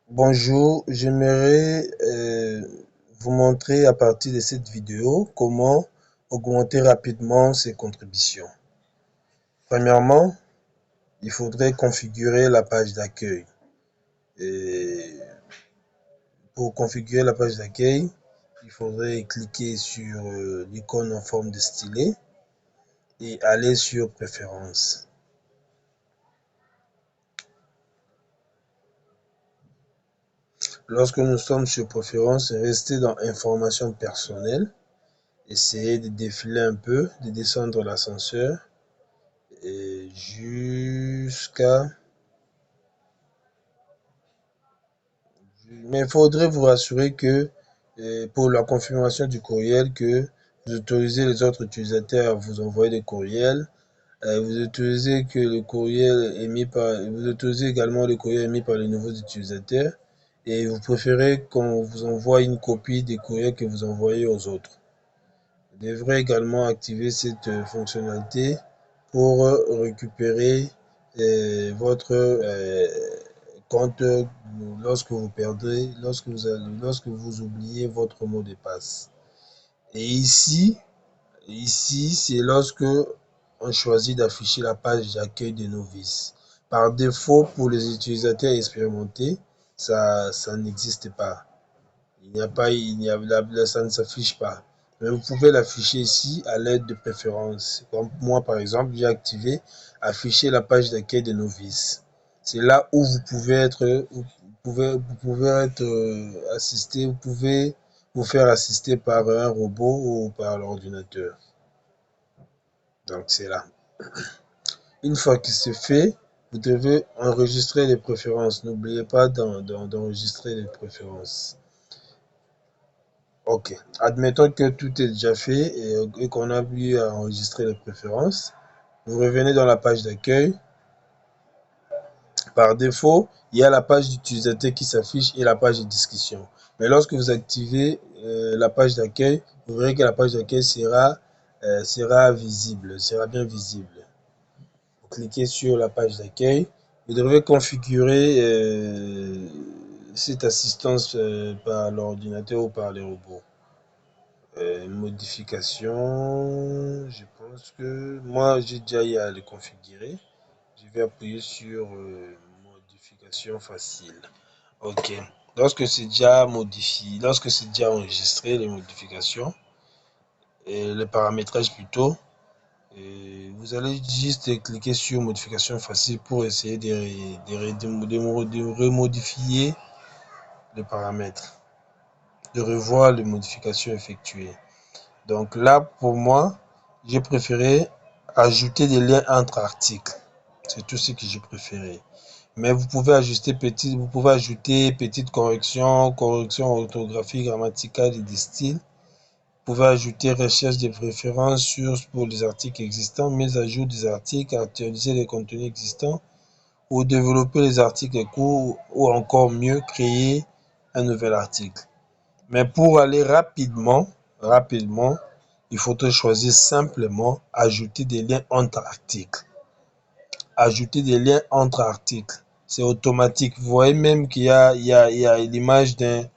Bonjour, j'aimerais vous montrer à partir de cette vidéo comment augmenter rapidement ses contributions. Premièrement, il faudrait configurer la page d'accueil. Et pour configurer la page d'accueil, il faudrait cliquer sur l'icône en forme de stylet et aller sur Préférences. Lorsque nous sommes sur Préférences, restez dans Informations personnelles. Essayez de défiler un peu, de descendre l'ascenseur et jusqu'à... Mais il faudrait vous rassurer que pour la confirmation du courriel, que vous autorisez les autres utilisateurs à vous envoyer des courriels. Vous autorisez que le courriel émis par... Vous autorisez également le courriel émis par les nouveaux utilisateurs. Et vous préférez qu'on vous envoie une copie des courriels que vous envoyez aux autres. Vous devrez également activer cette fonctionnalité pour récupérer votre compte lorsque vous perdrez, lorsque vous oubliez votre mot de passe. Et ici c'est lorsque on choisit d'afficher la page d'accueil des novices. Par défaut, pour les utilisateurs expérimentés, ça n'existe pas. Ça ne s'affiche pas. Mais vous pouvez l'afficher ici à l'aide de préférences. Comme moi, par exemple, j'ai activé afficher la page d'accueil des novices. C'est là où vous pouvez être assisté, vous pouvez vous faire assister par un robot ou par l'ordinateur. Donc c'est là. Une fois que c'est fait, vous devez enregistrer les préférences. N'oubliez pas d'enregistrer les préférences. Ok, admettons que tout est déjà fait et qu'on a pu enregistrer les préférences. Vous revenez dans la page d'accueil. Par défaut, il y a la page d'utilisateur qui s'affiche et la page de discussion. Mais lorsque vous activez la page d'accueil, vous verrez que la page d'accueil sera visible, sera bien visible. Vous cliquez sur la page d'accueil. Vous devez configurer cette assistance par l'ordinateur ou par les robots. Modification, je pense que moi j'ai déjà eu à le configurer. Je vais appuyer sur modification facile. Ok. Lorsque c'est déjà modifié, lorsque c'est déjà enregistré les modifications et le paramétrage plutôt, vous allez juste cliquer sur modification facile pour essayer de remodifier les paramètres, de revoir les modifications effectuées. Donc là, pour moi, j'ai préféré ajouter des liens entre articles. C'est tout ce que j'ai préféré. Mais vous pouvez ajouter petites corrections, corrections orthographiques, grammaticales et de style. Vous pouvez ajouter recherche de préférences pour les articles existants, mise à jour des articles, actualiser les contenus existants ou développer les articles courts ou encore mieux créer un nouvel article. Mais pour aller rapidement, il faudrait choisir simplement ajouter des liens entre articles. Ajouter des liens entre articles. C'est automatique. Vous voyez même qu'il y a l'image d'un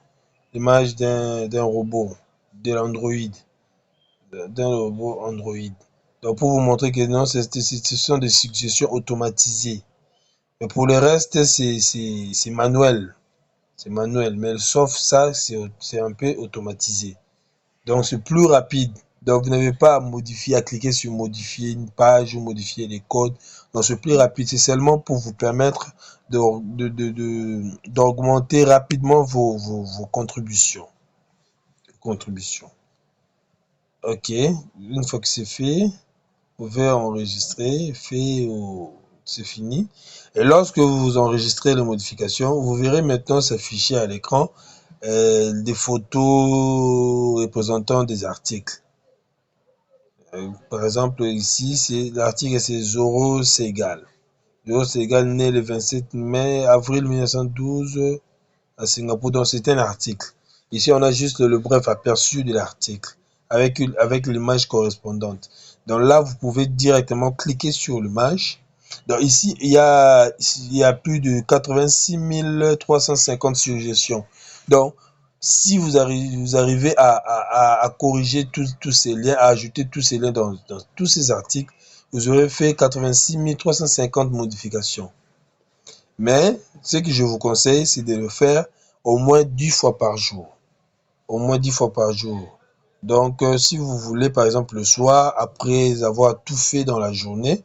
robot, de l'Android, d'un robot Android. Donc pour vous montrer que non, ce sont des suggestions automatisées. Mais pour le reste, c'est manuel. C'est manuel. Mais sauf ça, c'est un peu automatisé. Donc c'est plus rapide. Donc vous n'avez pas à modifier, à cliquer sur modifier une page ou modifier les codes. Donc c'est plus rapide. C'est seulement pour vous permettre d'augmenter rapidement vos contributions. Ok, une fois que c'est fait, vous pouvez enregistrer, c'est fini. Et lorsque vous enregistrez les modifications, vous verrez maintenant s'afficher à l'écran des photos représentant des articles. Par exemple, ici, c'est l'article, c'est Zoro Segal. Zoro Segal, né le 27 mai, avril 1912 à Singapour. Donc, c'est un article. Ici, on a juste le bref aperçu de l'article avec l'image correspondante. Donc là, vous pouvez directement cliquer sur l'image Donc ici, il y a plus de 86 350 suggestions. Donc, si vous arrivez à corriger tous ces liens, à ajouter tous ces liens dans tous ces articles, vous aurez fait 86 350 modifications. Mais ce que je vous conseille, c'est de le faire au moins 10 fois par jour. Au moins 10 fois par jour. Donc, si vous voulez, par exemple, le soir, après avoir tout fait dans la journée,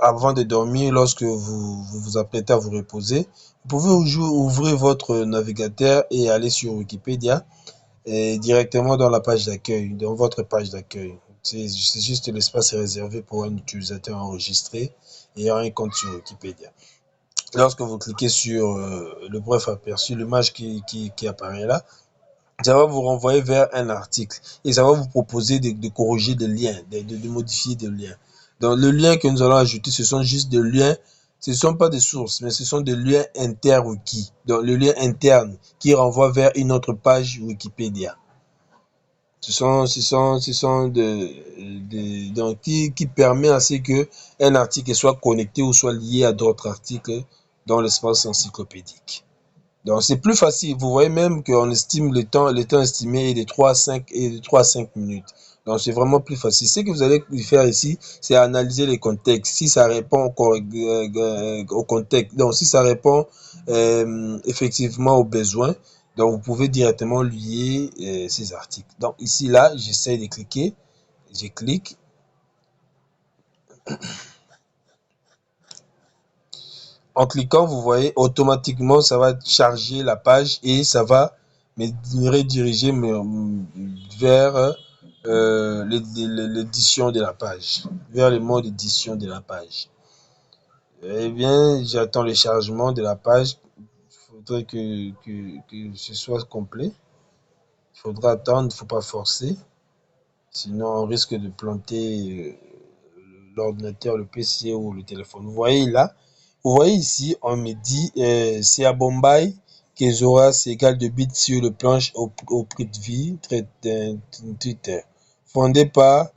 avant de dormir, lorsque vous apprêtez à vous reposer, vous pouvez ouvrir votre navigateur et aller sur Wikipédia et directement dans la page d'accueil, dans votre page d'accueil. C'est juste l'espace réservé pour un utilisateur enregistré ayant un compte sur Wikipédia. Lorsque vous cliquez sur le bref aperçu, l'image qui apparaît là, ça va vous renvoyer vers un article et ça va vous proposer de corriger des liens, de modifier des liens. Donc, le lien que nous allons ajouter, ce sont juste des liens, ce ne sont pas des sources, mais ce sont des liens inter-wiki. Donc, le lien interne qui renvoie vers une autre page Wikipédia. Donc, qui permet à ce que un article soit connecté ou soit lié à d'autres articles dans l'espace encyclopédique. Donc, c'est plus facile. Vous voyez même qu'on estime le temps estimé est de 3 à 5 minutes. Donc, c'est vraiment plus facile. Ce que vous allez faire ici, c'est analyser les contextes. Si ça répond au contexte, donc si ça répond effectivement aux besoins, donc vous pouvez directement lier ces articles. Donc, ici, là, j'essaie de cliquer. Je clique. En cliquant, vous voyez, automatiquement, ça va charger la page et ça va me rediriger vers l'édition de la page, vers le mode édition de la page. Eh bien, j'attends le chargement de la page. Il faudrait que ce soit complet. Il faudra attendre, il ne faut pas forcer. Sinon, on risque de planter l'ordinateur, le PC ou le téléphone. Vous voyez là, vous voyez ici, on me dit c'est à Bombay que Zora s'égale de bits sur le planche au prix de vie Twitter. Fondé par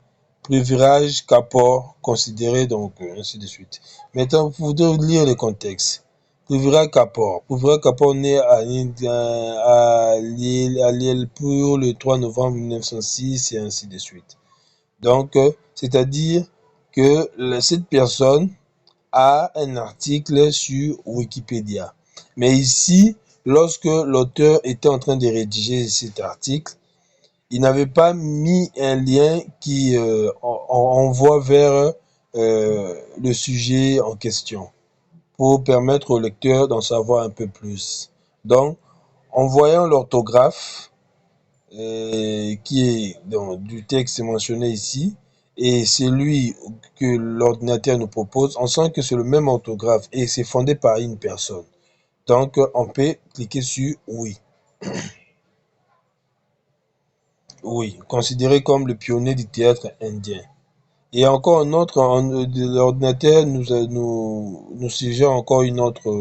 Prithviraj Kapoor, considéré donc ainsi de suite. Maintenant, vous devez lire le contexte. Prithviraj Kapoor né à Lillipur le 3 novembre 1906 et ainsi de suite. Donc, c'est-à-dire que cette personne a un article sur Wikipédia. Mais ici, lorsque l'auteur était en train de rédiger cet article, il n'avait pas mis un lien qui envoie vers le sujet en question pour permettre au lecteur d'en savoir un peu plus. Donc, en voyant l'orthographe, qui est du texte mentionné ici, et celui que l'ordinateur nous propose, on sent que c'est le même orthographe et c'est fondé par une personne. Donc, on peut cliquer sur oui. Oui, considéré comme le pionnier du théâtre indien. Et encore un autre, l'ordinateur nous suggère encore une autre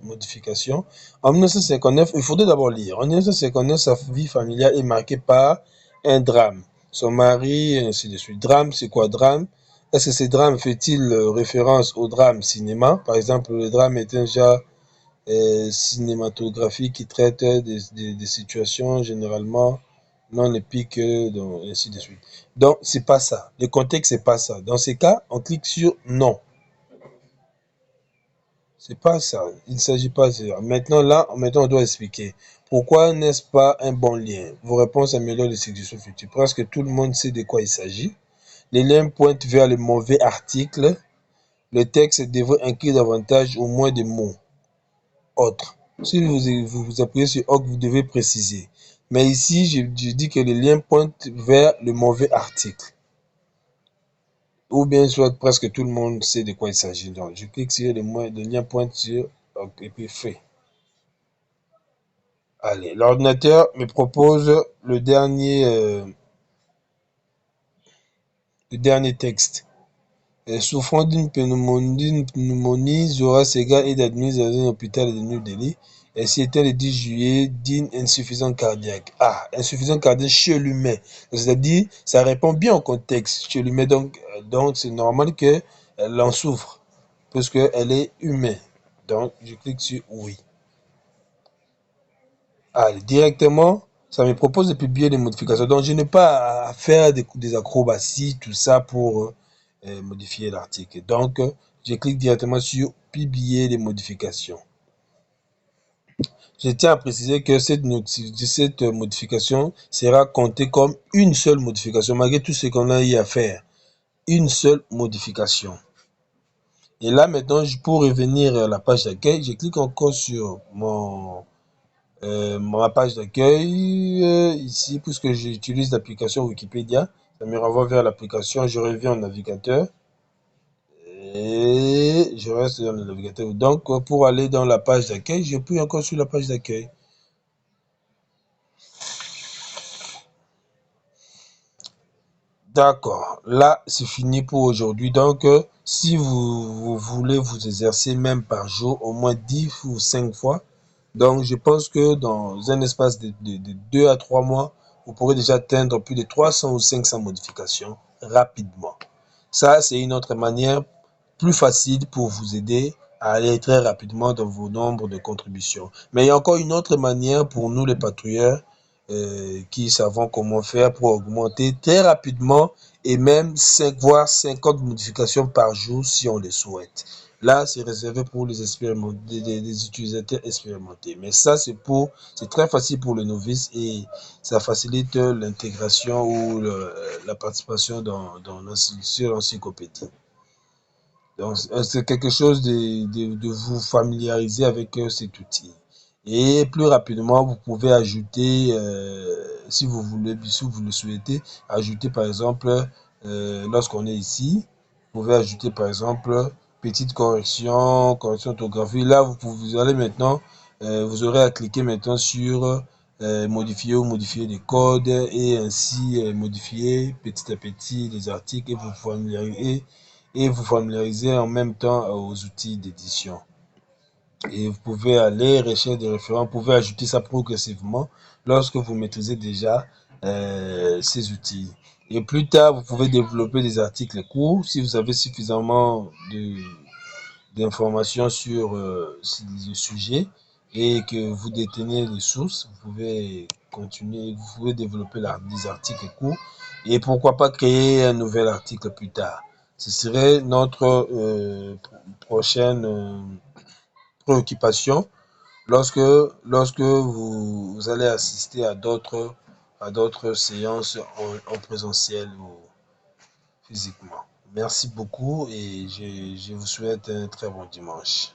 modification. En 1959, il faudrait d'abord lire. En 1959, sa vie familiale est marquée par un drame. Son mari, et ainsi de suite. Drame, c'est quoi drame? Est-ce que ces drames fait-il référence au drame cinéma? Par exemple, le drame est un genre cinématographique qui traite des situations généralement non épiques, ainsi de suite. Donc, c'est pas ça. Le contexte, c'est pas ça. Dans ces cas, on clique sur non. C'est pas ça. Il ne s'agit pas de ça. Maintenant, on doit expliquer. Pourquoi n'est-ce pas un bon lien? Vos réponses améliorent les suggestions futures. Presque tout le monde sait de quoi il s'agit. Les liens pointent vers le mauvais article. Le texte devrait inclure davantage ou moins de mots autres. Si vous appuyez sur autre, vous devez préciser. Mais ici, je dis que les liens pointent vers le mauvais article. Ou bien soit presque tout le monde sait de quoi il s'agit. Donc, je clique sur le lien pointe sur et puis fait. Allez, l'ordinateur me propose le dernier texte. Souffrant d'une pneumonie, Zora Sega est admise dans un hôpital de New Delhi. Ainsi était le 10 juillet d'une insuffisance cardiaque. Ah, insuffisance cardiaque chez l'humain. C'est-à-dire, ça répond bien au contexte chez l'humain. Donc c'est normal qu'elle en souffre. puisqu'elle est humaine. Donc, je clique sur oui. Allez, directement, ça me propose de publier des modifications. Donc, je n'ai pas à faire des acrobaties, tout ça pour modifier l'article. Donc, je clique directement sur publier les modifications. Je tiens à préciser que cette modification sera comptée comme une seule modification, malgré tout ce qu'on a eu à faire. Une seule modification. Et là, maintenant, pour revenir à la page d'accueil, je clique encore sur ma page d'accueil ici, puisque j'utilise l'application Wikipédia. Ça me renvoie vers l'application. Je reviens au navigateur. Et je reste dans le navigateur. Donc, pour aller dans la page d'accueil, je puis encore sur la page d'accueil. D'accord, là c'est fini pour aujourd'hui. Donc, si vous voulez vous exercer même par jour, au moins 10 ou 5 fois, donc je pense que dans un espace de 2 à 3 mois, vous pourrez déjà atteindre plus de 300 ou 500 modifications rapidement. Ça, c'est une autre manière plus facile pour vous aider à aller très rapidement dans vos nombres de contributions. Mais il y a encore une autre manière pour nous les patrouilleurs qui savons comment faire pour augmenter très rapidement et même 5 voire 50 modifications par jour si on le souhaite. Là, c'est réservé pour les utilisateurs expérimentés. Mais ça, c'est très facile pour les novices et ça facilite l'intégration ou la participation sur l'encyclopédie. Donc, c'est quelque chose de vous familiariser avec cet outil. Et plus rapidement, vous pouvez ajouter, si vous le souhaitez, ajouter par exemple, lorsqu'on est ici, vous pouvez ajouter par exemple, petite correction orthographique. Là, vous allez maintenant, vous aurez à cliquer maintenant sur modifier ou modifier les codes et ainsi modifier petit à petit les articles et vous familiariser en même temps aux outils d'édition. Et vous pouvez aller rechercher des référents, vous pouvez ajouter ça progressivement lorsque vous maîtrisez déjà ces outils. Et plus tard, vous pouvez développer des articles courts si vous avez suffisamment d'informations sur le sujet et que vous détenez les sources, vous pouvez continuer, vous pouvez développer des articles courts et pourquoi pas créer un nouvel article plus tard. Ce serait notre prochaine préoccupation lorsque vous allez assister à d'autres séances en présentiel ou physiquement. Merci beaucoup et je vous souhaite un très bon dimanche.